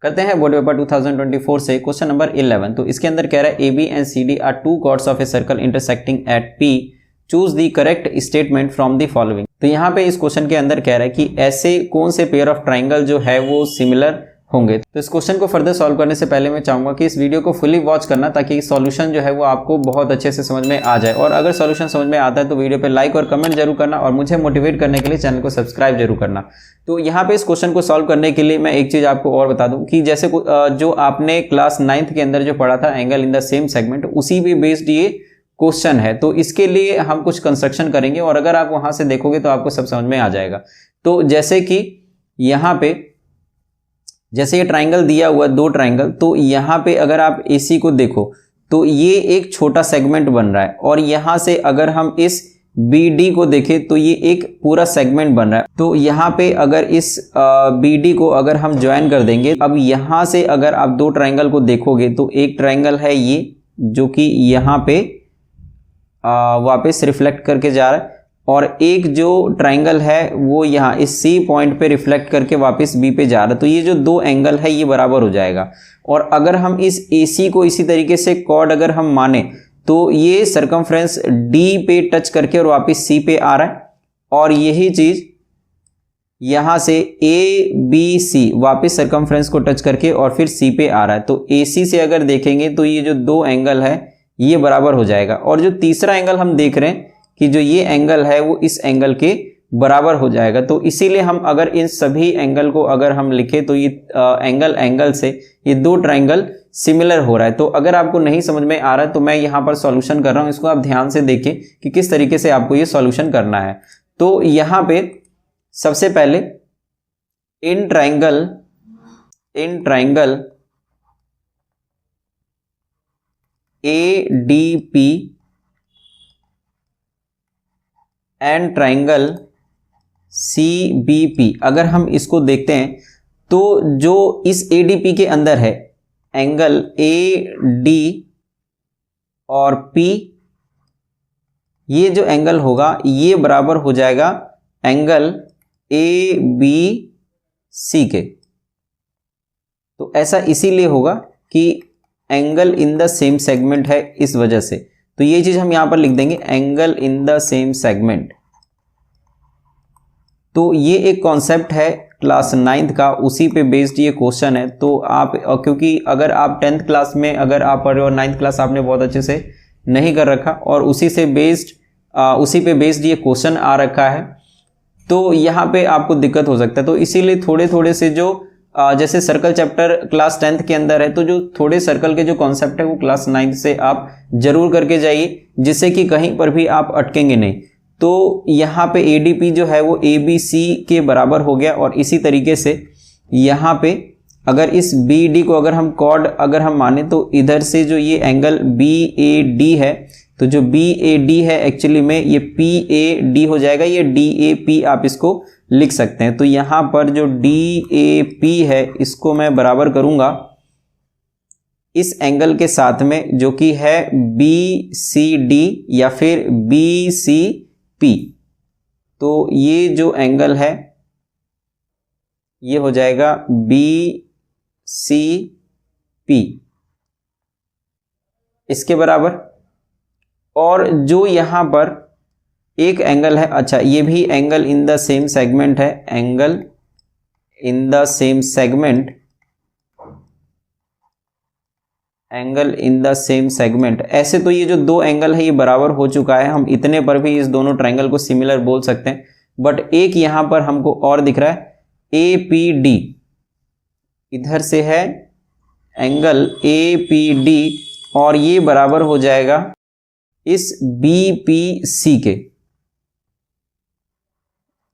करते हैं board paper 2024 से क्वेश्चन नंबर 11। तो इसके अंदर कह रहा है AB and CD are two chords of a circle intersecting at P, choose the correct statement from the following. तो यहाँ पे इस क्वेश्चन के अंदर कह रहा है कि ऐसे कौन से पेयर ऑफ ट्राइंगल जो है वो सिमिलर होंगे। तो इस क्वेश्चन को फर्दर सॉल्व करने से पहले मैं चाहूंगा कि इस वीडियो को फुली वॉच करना, ताकि सॉल्यूशन जो है वो आपको बहुत अच्छे से समझ में आ जाए। और अगर सॉल्यूशन समझ में आता है तो वीडियो पे लाइक और कमेंट जरूर करना, और मुझे मोटिवेट करने के लिए चैनल को सब्सक्राइब जरूर करना। तो यहाँ पे इस क्वेश्चन को सॉल्व करने के लिए मैं एक चीज आपको और बता दूं कि जैसे जो आपने क्लास 9th के अंदर जो पढ़ा था angle in the same segment, उसी पे बेस्ड ये क्वेश्चन है। तो इसके लिए हम कुछ कंस्ट्रक्शन करेंगे, और अगर आप वहां से देखोगे तो आपको सब समझ में आ जाएगा। तो जैसे कि यहाँ पे जैसे ये ट्राइंगल दिया हुआ दो ट्राइंगल, तो यहाँ पे अगर आप AC को देखो तो ये एक छोटा सेगमेंट बन रहा है, और यहाँ से अगर हम इस BD को देखें तो ये एक पूरा सेगमेंट बन रहा है। तो यहाँ पे अगर इस BD को अगर हम ज्वाइन कर देंगे, अब यहाँ से अगर आप दो ट्राइंगल को देखोगे तो एक ट्राइंगल है ये जो कि यहाँ पे वापस रिफ्लेक्ट करके जा रहा है, और एक जो ट्राइंगल है वो यहाँ इस C पॉइंट पे रिफ्लेक्ट करके वापस B पे जा रहा है। तो ये जो दो एंगल है ये बराबर हो जाएगा। और अगर हम इस AC को इसी तरीके से कॉर्ड अगर हम माने तो ये सरकमफ्रेंस D पे टच करके और वापस C पे आ रहा है, और यही चीज यहाँ से ABC वापस सरकमफ्रेंस को टच करके और फिर C पे आ रहा है। तो AC से अगर देखेंगे तो ये जो दो एंगल है ये बराबर हो जाएगा। और जो तीसरा एंगल हम देख रहे हैं कि जो ये एंगल है वो इस एंगल के बराबर हो जाएगा। तो इसीलिए हम अगर इन सभी एंगल को अगर हम लिखें तो ये एंगल से ये दो ट्राइंगल सिमिलर हो रहा है। तो अगर आपको नहीं समझ में आ रहा है तो मैं यहाँ पर सॉल्यूशन कर रहा हूँ, इसको आप ध्यान से देखें कि किस तरीके से आपको ये सॉल्यूशन करना है। तो यहाँ पे सबसे पहले in triangle ADP and triangle CBP, अगर हम इसको देखते हैं तो जो इस ADP के अंदर है एंगल AD और P, ये जो एंगल होगा ये बराबर हो जाएगा एंगल ABC के। तो ऐसा इसीलिए होगा कि angle in the same segment है, इस वजह से। तो ये चीज हम यहां पर लिख देंगे angle in the same segment. तो ये एक कॉन्सेप्ट है क्लास 9th का, उसी पे बेस्ड ये क्वेश्चन है। तो आप क्योंकि अगर आप 10th क्लास में अगर आप पढ़ रहे हो, 9th क्लास आपने बहुत अच्छे से नहीं कर रखा और उसी पे बेस्ड ये क्वेश्चन आ रखा है, तो यहाँ पे आपको दिक्कत हो सकता है। तो इसीलिए थोड़े थोड़े से जो जैसे सर्कल चैप्टर क्लास 10th के अंदर है, तो जो थोड़े सर्कल के जो कॉन्सेप्ट है वो क्लास 9th से आप जरूर करके जाइए, जिससे कि कहीं पर भी आप अटकेंगे नहीं। तो यहाँ पे ADP जो है वो ABC के बराबर हो गया, और इसी तरीके से यहाँ पे अगर इस BD को अगर हम कॉर्ड अगर हम माने तो इधर से जो ये एंगल BAD है, तो जो BAD है एक्चुअली में ये PAD हो जाएगा, ये DAP आप इसको लिख सकते हैं। तो यहाँ पर जो DAP है इसको मैं बराबर करूंगा इस एंगल के साथ में जो कि है BCD या फिर BCP। तो ये जो एंगल है ये हो जाएगा BCP इसके बराबर। और जो यहां पर एक एंगल है, अच्छा ये भी angle in the same segment है, angle in the same segment, angle in the same segment. ऐसे तो ये जो दो एंगल है ये बराबर हो चुका है, हम इतने पर भी इस दोनों ट्राइंगल को सिमिलर बोल सकते हैं। बट एक यहां पर हमको और दिख रहा है APD, इधर से है एंगल APD और ये बराबर हो जाएगा इस BPC के,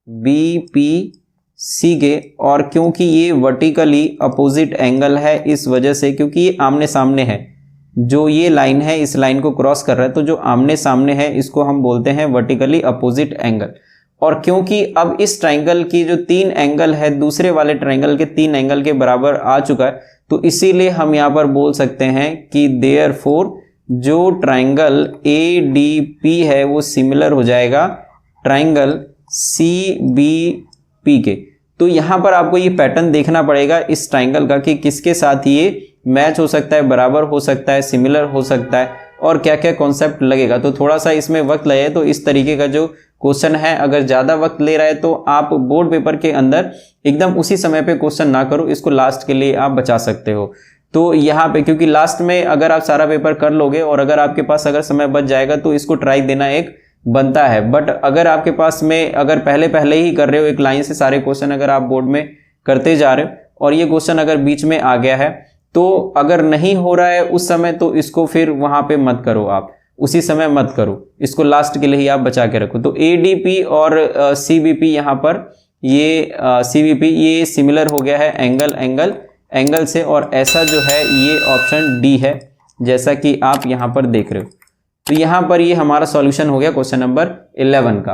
BPC के। और क्योंकि ये वर्टिकली अपोजिट एंगल है इस वजह से, क्योंकि ये आमने सामने है, जो ये लाइन है इस लाइन को क्रॉस कर रहा है, तो जो आमने सामने है इसको हम बोलते हैं वर्टिकली अपोजिट एंगल। और क्योंकि अब इस ट्राइंगल की जो तीन एंगल है दूसरे वाले ट्राइंगल के तीन एंगल के बराबर आ चुका है, तो इसीलिए हम यहां पर बोल सकते हैं कि देयरफॉर जो ट्राइंगल ADP है वो सिमिलर हो जाएगा ट्राइंगल CBP के। तो यहाँ पर आपको ये पैटर्न देखना पड़ेगा इस ट्राइंगल का कि किसके साथ ये मैच हो सकता है, बराबर हो सकता है, सिमिलर हो सकता है और क्या क्या कॉन्सेप्ट लगेगा। तो थोड़ा सा इसमें वक्त लगे, तो इस तरीके का जो क्वेश्चन है अगर ज़्यादा वक्त ले रहा है तो आप बोर्ड पेपर के अंदर एकदम उसी समय पे क्वेश्चन ना करो, इसको लास्ट के लिए आप बचा सकते हो। तो यहाँ पे क्योंकि लास्ट में अगर आप सारा पेपर कर लोगे और अगर आपके पास अगर समय बच जाएगा तो इसको ट्राई देना एक बनता है। बट अगर आपके पास में अगर पहले ही कर रहे हो एक लाइन से सारे क्वेश्चन अगर आप बोर्ड में करते जा रहे हो और ये क्वेश्चन अगर बीच में आ गया है तो अगर नहीं हो रहा है उस समय तो इसको फिर वहां पे मत करो, आप उसी समय मत करो, इसको लास्ट के लिए ही आप बचा के रखो। तो एडीपी और सीबीपी यहाँ पर ये सीबीपी ये सिमिलर हो गया है एंगल से और ऐसा जो है ये ऑप्शन डी है जैसा कि आप यहाँ पर देख रहे हो। तो यहाँ पर ये हमारा सॉल्यूशन हो गया क्वेश्चन नंबर 11 का।